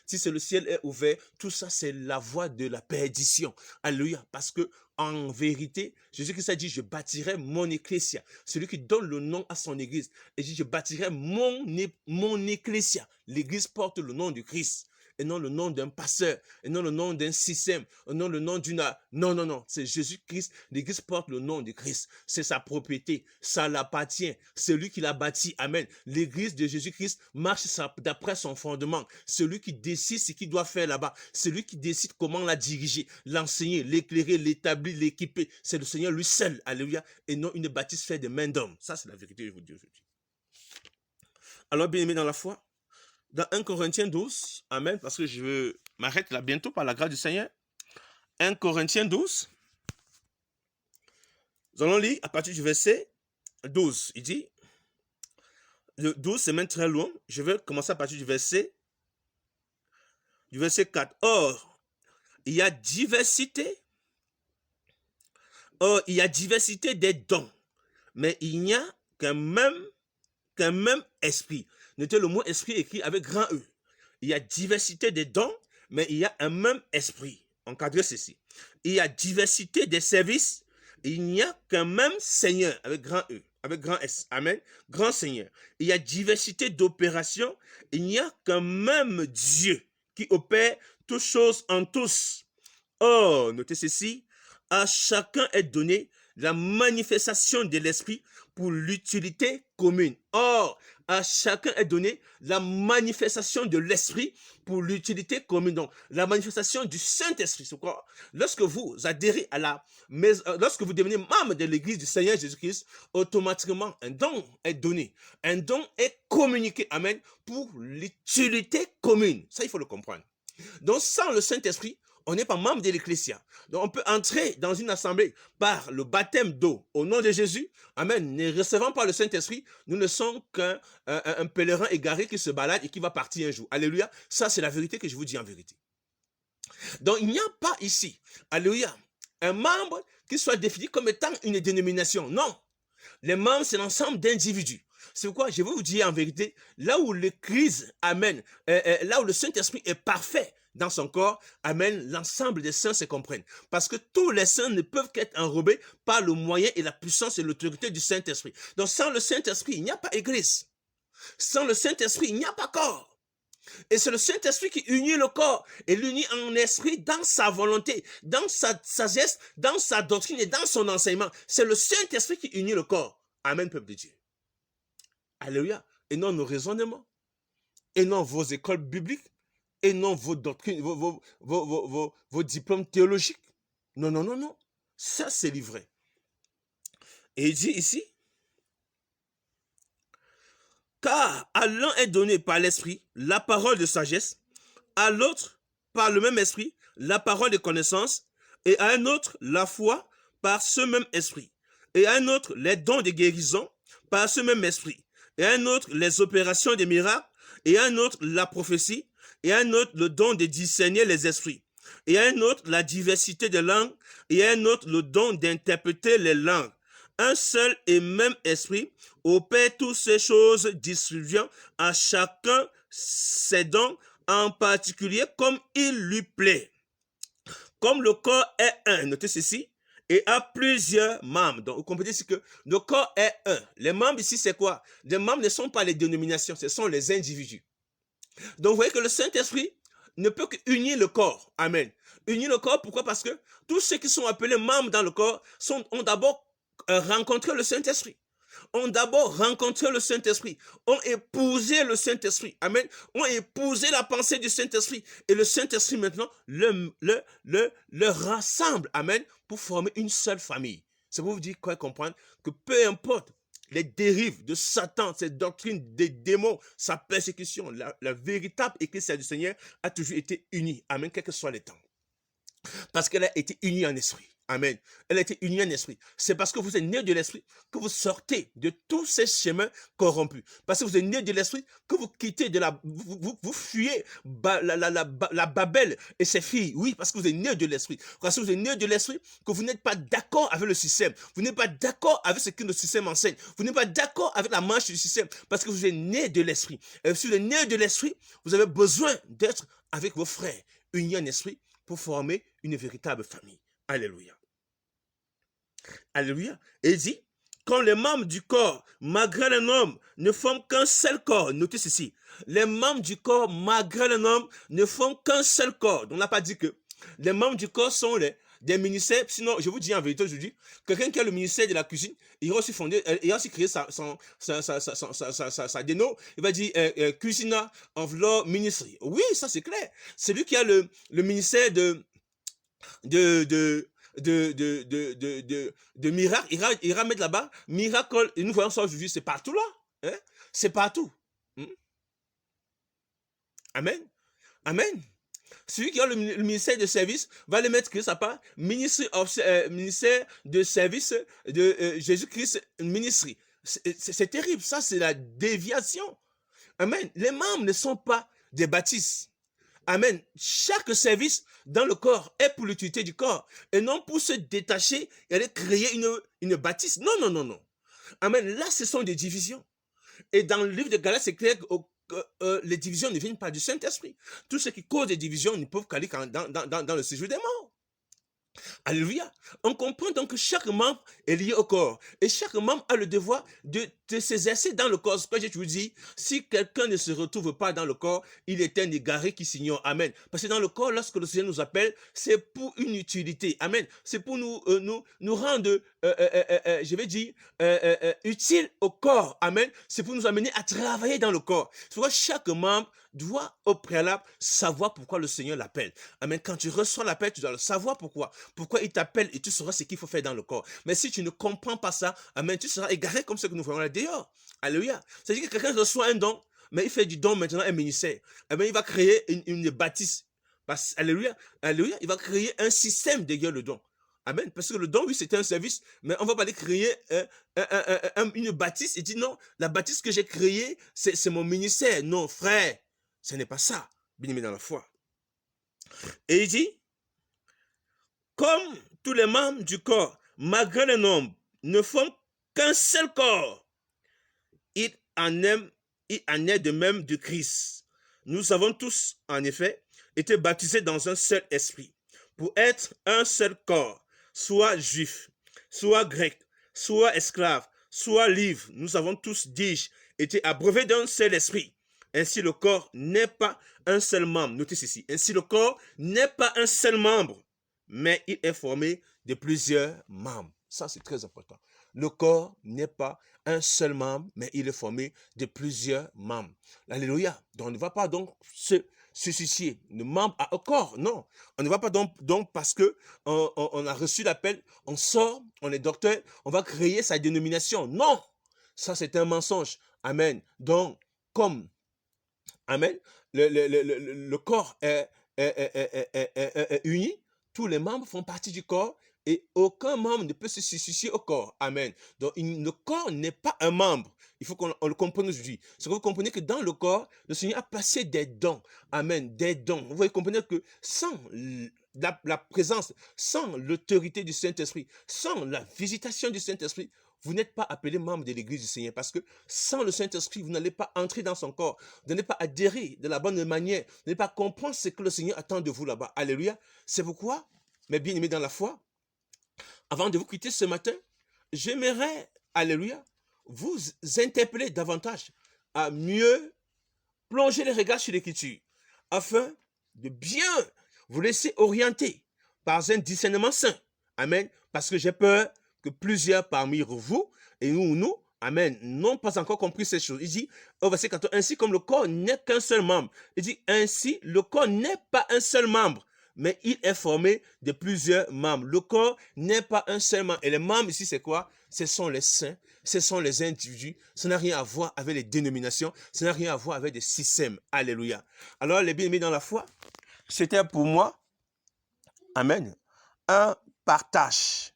si c'est le ciel est ouvert, tout ça c'est la voie de la perdition. Alléluia. Parce que en vérité, Jésus-Christ a dit, je bâtirai mon ecclésia. Celui qui donne le nom à son église. Et dit, je bâtirai mon ecclésia. L'église porte le nom du Christ. Et non le nom d'un pasteur, et non le nom d'un système, et non le nom d'une... Non, non, non, c'est Jésus-Christ. L'église porte le nom du Christ. C'est sa propriété, ça l'appartient. C'est lui qui l'a bâti. Amen. L'église de Jésus-Christ marche d'après son fondement. Celui qui décide ce qu'il doit faire là-bas. Celui qui décide comment la diriger, l'enseigner, l'éclairer, l'établir, l'équiper. C'est le Seigneur lui seul. Alléluia. Et non une bâtisse faite de mains d'hommes. Ça, c'est la vérité que je vous dis aujourd'hui. Alors, bien aimé dans la foi, dans 1 Corinthiens 12, amen, parce que je m'arrête là bientôt par la grâce du Seigneur. 1 Corinthiens 12, nous allons lire à partir du verset 12. Il dit, le 12 c'est même très long, je vais commencer à partir du verset 4. Or, il y a diversité des dons, mais il n'y a qu'un même esprit. Notez le mot esprit écrit avec grand E. Il y a diversité des dons, mais il y a un même esprit. Encadrez ceci. Il y a diversité des services, il n'y a qu'un même Seigneur avec grand E, avec grand S. Amen. Grand Seigneur. Il y a diversité d'opérations, il n'y a qu'un même Dieu qui opère toutes choses en tous. Or, notez ceci, à chacun est donné la manifestation de l'esprit pour l'utilité commune. Or, à chacun est donné la manifestation de l'esprit pour l'utilité commune. Donc, la manifestation du Saint-Esprit. C'est quoi? Lorsque vous adhérez à lorsque vous devenez membre de l'Église du Seigneur Jésus-Christ, automatiquement, un don est donné. Un don est communiqué. Amen. Pour l'utilité commune. Ça, il faut le comprendre. Donc, sans le Saint-Esprit, on n'est pas membre de l'Ecclésia. Donc, on peut entrer dans une assemblée par le baptême d'eau au nom de Jésus. Amen. Ne recevant pas le Saint-Esprit, nous ne sommes qu'un pèlerin égaré qui se balade et qui va partir un jour. Alléluia. Ça, c'est la vérité que je vous dis en vérité. Donc, il n'y a pas ici, alléluia, un membre qui soit défini comme étant une dénomination. Non. Les membres, c'est l'ensemble d'individus. C'est pourquoi je vais vous dire en vérité, là où l'Église, amen, là où le Saint-Esprit est parfait dans son corps, amen, l'ensemble des saints se comprennent. Parce que tous les saints ne peuvent qu'être enrobés par le moyen et la puissance et l'autorité du Saint-Esprit. Donc sans le Saint-Esprit, il n'y a pas Église. Sans le Saint-Esprit, il n'y a pas corps. Et c'est le Saint-Esprit qui unit le corps et l'unit en esprit dans sa volonté, dans sa sagesse, dans sa doctrine et dans son enseignement. C'est le Saint-Esprit qui unit le corps. Amen, peuple de Dieu. Alléluia. Et non nos raisonnements, et non vos écoles bibliques, et non vos doctrines, vos diplômes théologiques. Non, non, non, non. Ça, c'est livré. Et il dit ici, car à l'un est donné par l'esprit la parole de sagesse, à l'autre par le même esprit la parole de connaissance, et à un autre la foi par ce même esprit, et à un autre les dons de guérison par ce même esprit, et à un autre les opérations des miracles, et à un autre la prophétie, et à un autre le don de discerner les esprits, et à un autre la diversité des langues, et à un autre le don d'interpréter les langues. Un seul et même esprit opère toutes ces choses, distribuant à chacun ses dons en particulier comme il lui plaît. Comme le corps est un, notez ceci, et a plusieurs membres. Donc, vous comprenez ici que le corps est un. Les membres ici, c'est quoi? Les membres ne sont pas les dénominations, ce sont les individus. Donc, vous voyez que le Saint-Esprit ne peut qu'unir le corps. Amen. Unir le corps, pourquoi? Parce que tous ceux qui sont appelés membres dans le corps ont d'abord rencontré le Saint-Esprit. Ont d'abord rencontré le Saint-Esprit, ont épousé le Saint-Esprit, amen, ont épousé la pensée du Saint-Esprit, et le Saint-Esprit maintenant le rassemble, amen, pour former une seule famille. Ça vous dire quoi comprendre que peu importe les dérives de Satan, ses doctrines des démons, sa persécution, la véritable Église du Seigneur a toujours été unie, amen, quel que soit les temps. Parce qu'elle a été unie en esprit. Amen. Elle a été unie en esprit. C'est parce que vous êtes né de l'esprit que vous sortez de tous ces chemins corrompus. Parce que vous êtes né de l'esprit que vous quittez vous fuyez la Babel et ses filles. Oui, parce que vous êtes né de l'esprit. Parce que vous êtes né de l'esprit que vous n'êtes pas d'accord avec le système. Vous n'êtes pas d'accord avec ce que le système enseigne. Vous n'êtes pas d'accord avec la marche du système. Parce que vous êtes né de l'esprit. Et si vous êtes né de l'esprit, vous avez besoin d'être avec vos frères, unis en esprit, pour former une véritable famille. Alléluia. Alléluia. Et il dit, quand les membres du corps, malgré le nombre, ne forment qu'un seul corps, notez ceci, les membres du corps, malgré le nombre, ne forment qu'un seul corps. Donc, on n'a pas dit que les membres du corps sont des ministères, sinon, je vous dis en vérité aujourd'hui, quelqu'un qui a le ministère de la cuisine, il a aussi créé sa déno, il va dire Cuisina of Law Ministry. Oui, ça c'est clair. C'est lui qui a le ministère de miracles, il ira mettre là-bas, miracle, et nous voyons ça aujourd'hui, c'est partout là, hein? C'est partout. Amen. Amen. Celui qui a le ministère de service va le mettre que ça part ministère de service de Jésus-Christ ministry. C'est terrible, ça c'est la déviation. Amen. Les membres ne sont pas des baptistes. Amen. Chaque service dans le corps est pour l'utilité du corps et non pour se détacher et aller créer une bâtisse. Non, non, non, non. Amen. Là, ce sont des divisions. Et dans le livre de Galates, c'est clair que les divisions ne viennent pas du Saint-Esprit. Tout ce qui cause des divisions ne peuvent qu'aller dans le séjour des morts. Alléluia. On comprend donc que chaque membre est lié au corps. Et chaque membre a le devoir de s'exercer dans le corps. Ce que je vous dis, si quelqu'un ne se retrouve pas dans le corps, il est un égaré qui s'ignore. Amen. Parce que dans le corps, lorsque le Seigneur nous appelle, c'est pour une utilité. Amen. C'est pour nous rendre, je vais dire, utile au corps. Amen. C'est pour nous amener à travailler dans le corps. C'est pourquoi chaque membre doit au préalable savoir pourquoi le Seigneur l'appelle. Amen. Quand tu reçois l'appel, tu dois le savoir pourquoi. Pourquoi il t'appelle et tu sauras ce qu'il faut faire dans le corps. Mais si tu ne comprends pas ça, amen, tu seras égaré comme ce que nous voyons là dehors. Alléluia. C'est-à-dire que quelqu'un reçoit un don, mais il fait du don maintenant un ministère. Amen, il va créer une bâtisse. Alléluia. Alléluia. Il va créer un système derrière le don. Amen. Parce que le don, oui, c'était un service, mais on va pas aller créer une bâtisse et dire non, la bâtisse que j'ai créée, c'est mon ministère. Non, frère. Ce n'est pas ça, bien-aimé dans la foi. Et il dit, comme tous les membres du corps, malgré le nombre, ne forment qu'un seul corps, il en est de même du Christ. Nous avons tous, en effet, été baptisés dans un seul esprit, pour être un seul corps, soit juif, soit grec, soit esclave, soit libre. Nous avons tous, dis-je, été abreuvés d'un seul esprit. Ainsi, le corps n'est pas un seul membre. Notez ceci. Ainsi, le corps n'est pas un seul membre, mais il est formé de plusieurs membres. Ça, c'est très important. Le corps n'est pas un seul membre, mais il est formé de plusieurs membres. Alléluia. Donc, on ne va pas donc se soucier de membre à un corps. Non. On ne va pas donc parce que on a reçu l'appel, on sort, on est docteur, on va créer sa dénomination. Non. Ça, c'est un mensonge. Amen. Donc, comme amen. Le corps est uni. Tous les membres font partie du corps et aucun membre ne peut se substituer au corps. Amen. Donc, le corps n'est pas un membre. Il faut qu'on le comprenne aujourd'hui. C'est que vous comprenez que dans le corps, le Seigneur a placé des dons. Amen. Des dons. Vous voyez, comprenez que sans la présence, sans l'autorité du Saint-Esprit, sans la visitation du Saint-Esprit, vous n'êtes pas appelé membre de l'Église du Seigneur parce que sans le Saint-Esprit, vous n'allez pas entrer dans son corps. Vous n'allez pas adhérer de la bonne manière. Vous n'allez pas comprendre ce que le Seigneur attend de vous là-bas. Alléluia. C'est pourquoi, mes bien-aimés dans la foi, avant de vous quitter ce matin, j'aimerais, alléluia, vous interpeller davantage à mieux plonger les regards sur l'Écriture afin de bien vous laisser orienter par un discernement saint. Amen. Parce que j'ai peur que plusieurs parmi vous, et nous, amen, n'ont pas encore compris ces choses. Il dit, au verset 14, ainsi comme le corps n'est qu'un seul membre. Il dit, ainsi, le corps n'est pas un seul membre, mais il est formé de plusieurs membres. Le corps n'est pas un seul membre. Et les membres ici, c'est quoi? Ce sont les saints, ce sont les individus. Ça n'a rien à voir avec les dénominations, ça n'a rien à voir avec des systèmes. Alléluia. Alors, les bien-aimés dans la foi, c'était pour moi, amen, un partage.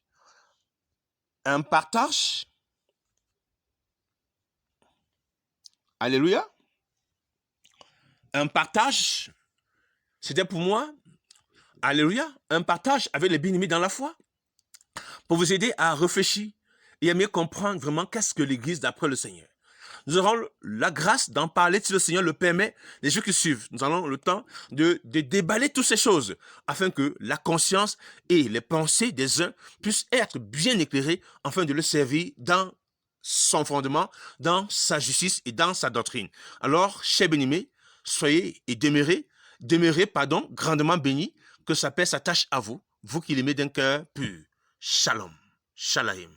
Un partage. Alléluia. Un partage. C'était pour moi, alléluia, un partage avec les bien-aimés dans la foi. Pour vous aider à réfléchir et à mieux comprendre vraiment qu'est-ce que l'Église d'après le Seigneur. Nous aurons la grâce d'en parler si le Seigneur le permet les jours qui suivent. Nous avons le temps de déballer toutes ces choses afin que la conscience et les pensées des uns puissent être bien éclairées afin de le servir dans son fondement, dans sa justice et dans sa doctrine. Alors, chers bien-aimés, soyez et demeurez grandement bénis, que sa paix s'attache à vous, vous qui l'aimez d'un cœur pur. Shalom. Shalom.